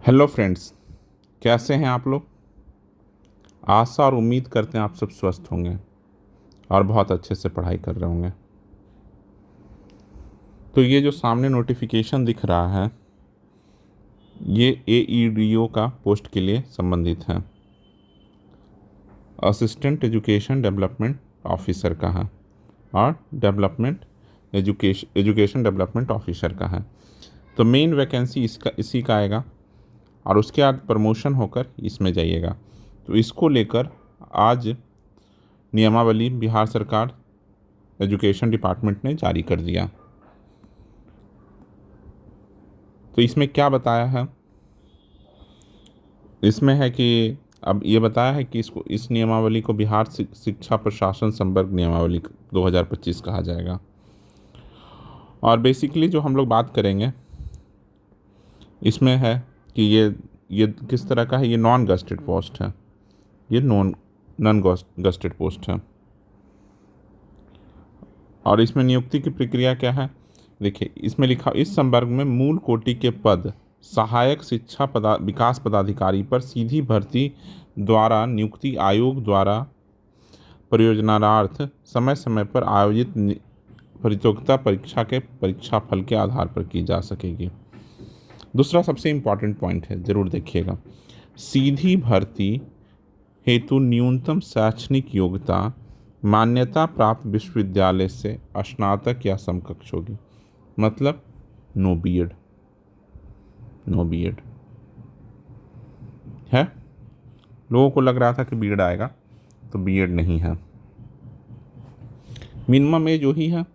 Hello friends, कैसे हैं आप लोग। आशा और उम्मीद करते हैं आप सब स्वस्थ होंगे और बहुत अच्छे से पढ़ाई कर रहे होंगे। तो ये जो सामने नोटिफिकेशन दिख रहा है ये AEDO का पोस्ट के लिए संबंधित है। असिस्टेंट एजुकेशन डेवलपमेंट ऑफिसर का है और एजुकेशन डेवलपमेंट ऑफिसर का है। तो मेन वैकेंसी इसी का आएगा और उसके बाद प्रमोशन होकर इसमें जाइएगा। तो इसको लेकर आज नियमावली बिहार सरकार एजुकेशन डिपार्टमेंट ने जारी कर दिया। तो इसमें क्या बताया है, इसमें है कि अब ये बताया है कि इस नियमावली को बिहार शिक्षा प्रशासन संवर्ग नियमावली 2025 कहा जाएगा। और बेसिकली जो हम लोग बात करेंगे इसमें है कि ये किस तरह का है। ये नॉन गस्टेड पोस्ट है, ये नॉन गस्टेड पोस्ट है। और इसमें नियुक्ति की प्रक्रिया क्या है, देखिए इसमें लिखा, इस संवर्ग में मूल कोटि के पद सहायक शिक्षा विकास पदाधिकारी पर सीधी भर्ती द्वारा नियुक्ति आयोग द्वारा परियोजनार्थ समय समय पर आयोजित प्रतियोगिता परीक्षा के परीक्षाफल के आधार पर की जा सकेगी। दूसरा सबसे इम्पॉर्टेंट पॉइंट है, ज़रूर देखिएगा, सीधी भर्ती हेतु न्यूनतम शैक्षणिक योग्यता मान्यता प्राप्त विश्वविद्यालय से स्नातक या समकक्ष होगी। मतलब नो बीएड है। लोगों को लग रहा था कि बीएड आएगा, तो बीएड नहीं है। मिनिमम एज वही है,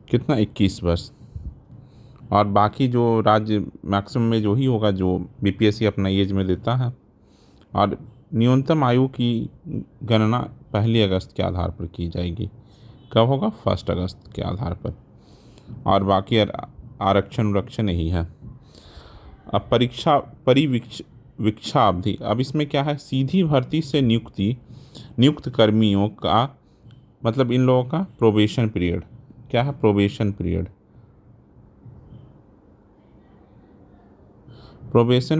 कितना, 21 वर्ष। और बाकी जो राज्य मैक्सिमम एज वही होगा जो बीपीएससी अपना एज में देता है। और न्यूनतम आयु की गणना 1 अगस्त के आधार पर की जाएगी। कब होगा? 1 अगस्त के आधार पर। और बाकी आरक्षण यही है। अब परिवीक्षा अवधि, अब इसमें क्या है, सीधी भर्ती से नियुक्त कर्मियों का मतलब इन लोगों का प्रोबेशन पीरियड क्या है? प्रोबेशन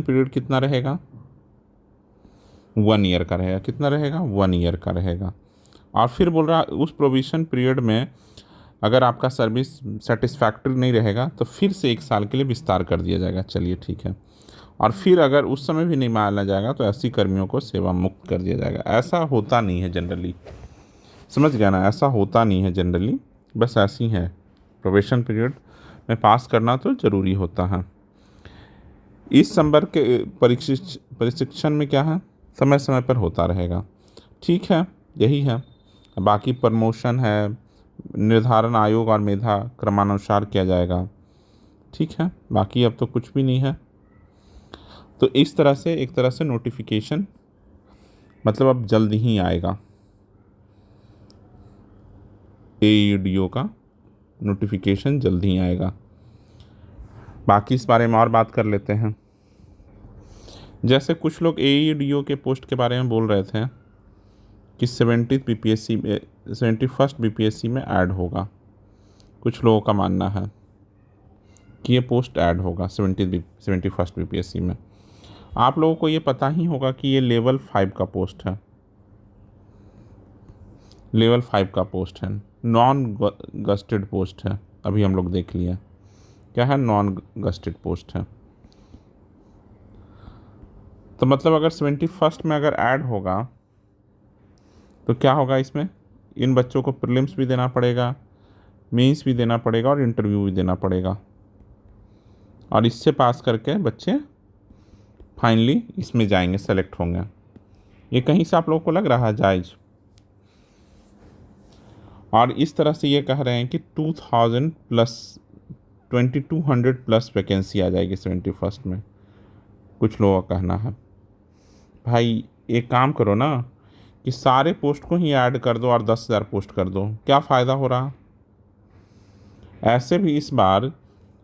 पीरियड कितना रहेगा? 1 ईयर का रहेगा। कितना रहेगा? 1 ईयर का रहेगा। और फिर बोल रहा उस प्रोबेशन पीरियड में अगर आपका सर्विस सेटिस्फैक्ट्री नहीं रहेगा तो फिर से 1 साल के लिए विस्तार कर दिया जाएगा। चलिए ठीक है। और फिर अगर उस समय भी नहीं माना जाएगा तो ऐसी कर्मियों को सेवा मुक्त कर दिया जाएगा। ऐसा होता नहीं है जनरली, समझ गया ना, ऐसा होता नहीं है जनरली, बस ऐसी है। प्रोबेशन पीरियड में पास करना तो ज़रूरी होता है। इस संवर्ग के प्रशिक्षण में क्या है, समय समय पर होता रहेगा। ठीक है, यही है। बाकी प्रमोशन है, निर्धारण आयोग और मेधा क्रमानुसार किया जाएगा। ठीक है, बाकी अब तो कुछ भी नहीं है। तो इस तरह से एक तरह से नोटिफिकेशन मतलब अब जल्दी ही आएगा। AEDO का नोटिफिकेशन जल्दी ही आएगा। बाकी इस बारे में और बात कर लेते हैं। जैसे कुछ लोग AEDO के पोस्ट के बारे में बोल रहे थे कि 71st BPSC में ऐड होगा। कुछ लोगों का मानना है कि ये पोस्ट ऐड होगा 71st BPSC में। आप लोगों को ये पता ही होगा कि ये लेवल 5 का पोस्ट है। लेवल 5 का पोस्ट है, नॉन गस्टेड पोस्ट है। अभी हम लोग देख लिए क्या है, नॉन गस्टेड पोस्ट है। तो मतलब अगर 71st में अगर ऐड होगा तो क्या होगा, इसमें इन बच्चों को प्रीलिम्स भी देना पड़ेगा, मेंस भी देना पड़ेगा और इंटरव्यू भी देना पड़ेगा। और इससे पास करके बच्चे फाइनली इसमें जाएंगे, सेलेक्ट होंगे। ये कहीं से आप लोगों को लग रहा है जायज़? और इस तरह से ये कह रहे हैं कि 2200 प्लस वैकेंसी आ जाएगी 71st में। कुछ लोगों का कहना है भाई एक काम करो ना कि सारे पोस्ट को ही ऐड कर दो और 10,000 पोस्ट कर दो, क्या फ़ायदा हो रहा। ऐसे भी इस बार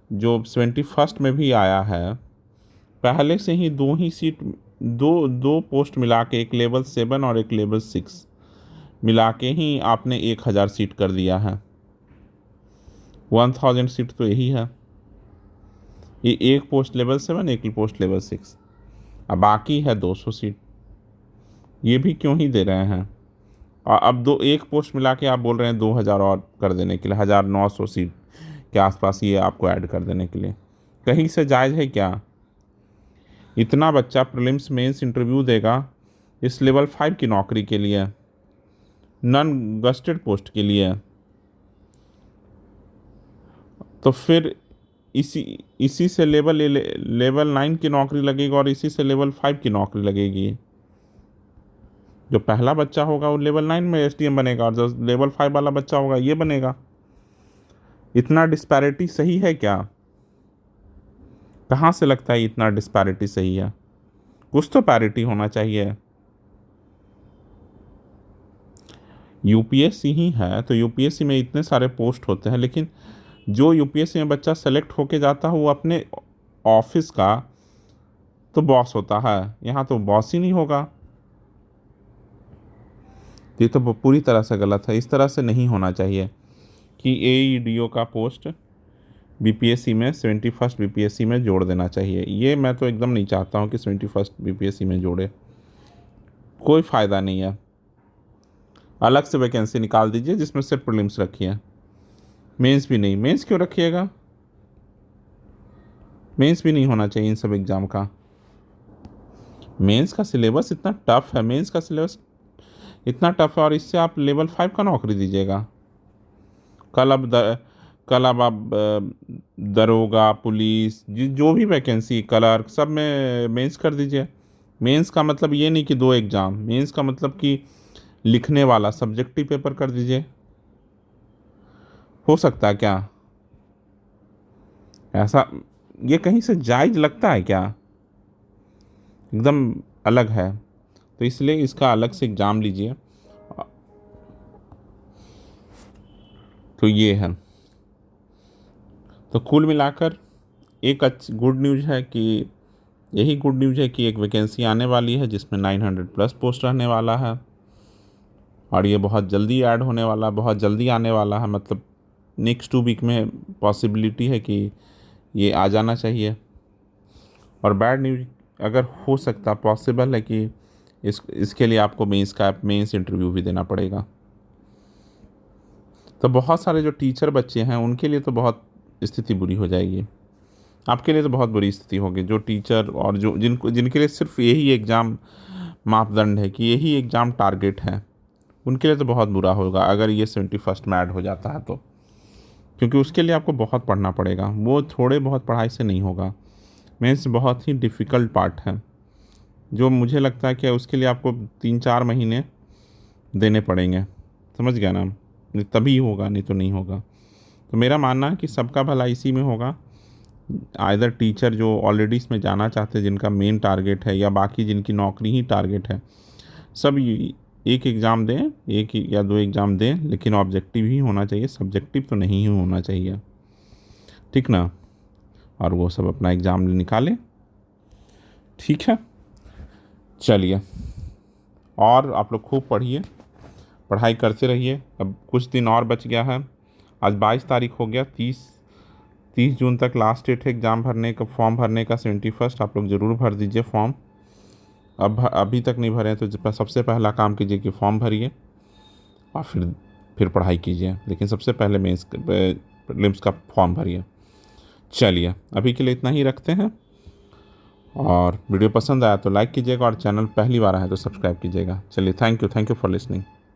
जो 71st में भी आया है, पहले से ही दो पोस्ट मिला के, एक लेवल 7 और एक लेवल 6 मिला के ही आपने 1,000 सीट कर दिया है। 1000 सीट तो यही है। ये एक पोस्ट लेवल 7, एक पोस्ट लेवल 6, अब बाकी है 200 सीट। ये भी क्यों ही दे रहे हैं? और अब एक पोस्ट मिला के आप बोल रहे हैं 2000 और कर देने के लिए, 1900 सीट के आसपास ये आपको ऐड कर देने के लिए। कहीं से जायज़ है क्या? इतना बच्चा प्रीलिम्स मेंस इंटरव्यू देगा इस लेवल 5 की नौकरी के लिए, नॉन गस्टेड पोस्ट के लिए, तो फिर इसी से लेवल 9 की नौकरी लगेगी और इसी से लेवल 5 की नौकरी लगेगी। जो पहला बच्चा होगा वो लेवल 9 में एसडीएम बनेगा और जो लेवल 5 वाला बच्चा होगा ये बनेगा। इतना डिस्पैरिटी सही है क्या? कहाँ से लगता है इतना डिस्पैरिटी सही है? कुछ तो पैरिटी होना चाहिए। यूपीएससी ही है तो यूपीएससी में इतने सारे पोस्ट होते हैं, लेकिन जो यूपीएससी में बच्चा सेलेक्ट होके जाता है वो अपने ऑफिस का तो बॉस होता है, यहाँ तो बॉस ही नहीं होगा। ये तो पूरी तरह से गलत है। इस तरह से नहीं होना चाहिए कि एईडीओ का पोस्ट बीपीएससी में 71st बीपीएससी में जोड़ देना चाहिए। ये मैं तो एकदम नहीं चाहता हूँ कि 71st बीपीएससी में जोड़े, कोई फ़ायदा नहीं है। अलग से वैकेंसी निकाल दीजिए जिसमें सिर्फ प्रीलिम्स रखी है, मेंस भी नहीं। मेंस क्यों रखिएगा? मेंस भी नहीं होना चाहिए इन सब एग्ज़ाम का। मेंस का सिलेबस इतना टफ है, मेंस का सिलेबस इतना टफ है और इससे आप लेवल 5 का नौकरी दीजिएगा। कल अब आप दरोगा, पुलिस, जो भी वैकेंसी, क्लर्क, सब में मेंस कर दीजिए। मेंस का मतलब ये नहीं कि 2 एग्ज़ाम, मेंस का मतलब कि लिखने वाला सब्जेक्टिव पेपर कर दीजिए। हो सकता है क्या ऐसा? ये कहीं से जायज़ लगता है क्या? एकदम अलग है। तो इसलिए इसका अलग से एग्ज़ाम लीजिए। तो ये है। तो कुल मिलाकर एक गुड न्यूज़ है कि यही गुड न्यूज़ है कि एक वैकेंसी आने वाली है जिसमें 900 प्लस पोस्ट रहने वाला है और ये बहुत जल्दी ऐड होने वाला, बहुत जल्दी आने वाला है। मतलब नेक्स्ट 2 वीक में पॉसिबिलिटी है कि ये आ जाना चाहिए। और बैड न्यूज़ अगर हो सकता, पॉसिबल है कि इसके लिए आपको मेंस इंटरव्यू भी देना पड़ेगा। तो बहुत सारे जो टीचर बच्चे हैं उनके लिए तो बहुत स्थिति बुरी हो जाएगी। आपके लिए तो बहुत बुरी स्थिति होगी। जो टीचर और जिनके लिए सिर्फ यही एग्ज़ाम मापदंड है कि यही एग्ज़ाम टारगेट है, उनके लिए तो बहुत बुरा होगा अगर ये 71st में ऐड हो जाता है तो। क्योंकि उसके लिए आपको बहुत पढ़ना पड़ेगा, वो थोड़े बहुत पढ़ाई से नहीं होगा। मेंस बहुत ही डिफ़िकल्ट पार्ट है जो मुझे लगता है कि उसके लिए आपको 3-4 महीने देने पड़ेंगे। समझ गया ना? तभी होगा, नहीं तो नहीं होगा। तो मेरा मानना है कि सबका भला इसी में होगा। आइदर टीचर जो ऑलरेडी इसमें जाना चाहते हैं, जिनका मेन टारगेट है, या बाकी जिनकी नौकरी ही टारगेट है, सब एक एग्ज़ाम दें, एक या 2 एग्ज़ाम दें, लेकिन ऑब्जेक्टिव ही होना चाहिए, सब्जेक्टिव तो नहीं ही होना चाहिए। ठीक ना? और वो सब अपना एग्ज़ाम निकालें। ठीक है, चलिए। और आप लोग खूब पढ़िए, पढ़ाई करते रहिए। अब कुछ दिन और बच गया है। आज 22 तारीख हो गया। 30 जून तक लास्ट डेट है एग्ज़ाम भरने का, फॉर्म भरने का। 71st आप लोग ज़रूर भर दीजिए फॉर्म। अब अभी तक नहीं भरे हैं तो सबसे पहला काम कीजिए कि फॉर्म भरिए और फिर पढ़ाई कीजिए। लेकिन सबसे पहले मेंस प्रीलिम्स का फॉर्म भरिए। चलिए, अभी के लिए इतना ही रखते हैं। और वीडियो पसंद आया तो लाइक कीजिएगा और चैनल पहली बार आया तो सब्सक्राइब कीजिएगा। चलिए, थैंक यू फॉर लिसनिंग।